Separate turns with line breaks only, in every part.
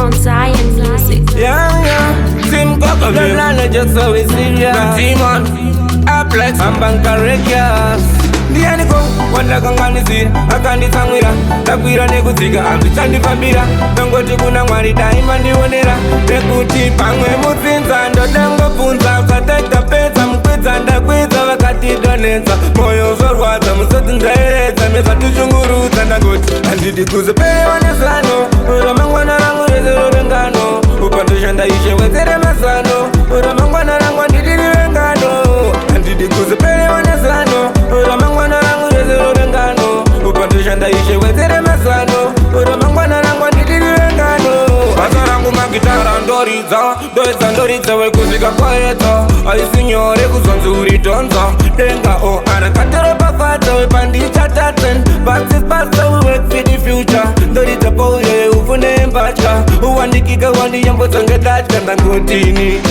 on Zion Music.
Yeah. Team Coco, the planet just so we serious. Demon, Aplex, and Banka Records. Ndianiko, wanda kanganizira, akanditsamwira, takwira nekudzika, ambichandifambira, ndongoti kuna Mwari daima ndionera, nekuti pamwe mutsinza, ndodangobvunza, ukataita pedza, mukwidza ndakwidza, vakatidonedza, moyo zorwadza, musodzi ndaeredza, mezvatushungurudza, ndangoti handidi kuzopewa nezano, ramangwana rangu rezero rengano, upandoshanda ishe wedzere mazano, ramangwana rangu handidi rengano, handidi kuzopewa nezano, ramangwana rangu rezero rengano, upandoshanda ishe wedzere mazano, ramangwana rangu handidi rengano. Basa rangu magitara ndoridza wekuzvika kwaedza, aisi nyore kuzonzi uridhonza, denga o arakatero pafadza wepandichataten, but it's past we work for the future, ndoridza pouye ufune mbatya, uwandikika wandiyambodza ngedatya, ndangotini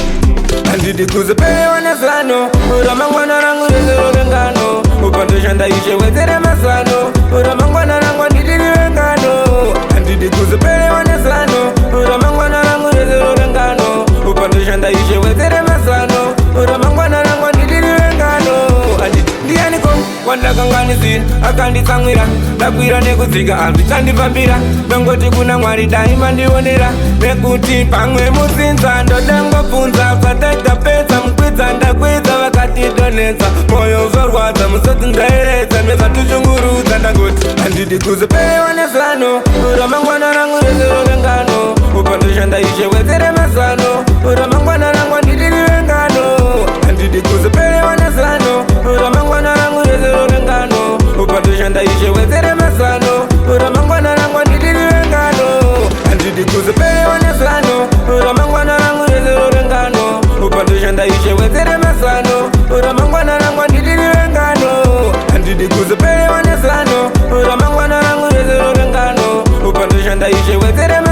handidi kuzopewa nezano, ramangwana rangu rezero rengano, upandoshanda ishe wedzere mazano, ramangwana rangu handidi rengano, handidi kuzopewa nezano, ramangwana rangu rezero rengano, upandoshanda ishe wedzere mazano, ramangwana rangu handidi rengano. Ndianiko wandakanganizira, akanditsamwira, ndakwira nekudzika, ambichandifambira, ndongoti kuna Mwari daima ndionera, nekuti pamwe mutsinza, ndodangobvunza, ukataita pedza, mukwidza ndakwidza, vakatidonedza, moyo zorwadza, musodzi ndaeredza, mezvatushungurudza, ndangoti handidi kuzopewa nezano, ramangwana rangu rezero rengano, upandoshanda ishe wedzere mazano, ramangwana rangu handidi rengano, handidi kuzopewa nezano, ramangwana rangu rezero rengano, upandoshanda ishe wedzere mazano, ramangwana rangu handidi rengano, handidi kuzopewa nezano, ramangwana rangu rezero rengano, upandoshanda ishe wedzere mazano, ramangwana rangu handidi rengano, handidi kuzopewa nezano, ramangwana rangu rezero rengano, upandoshanda ishe wedzere mazano.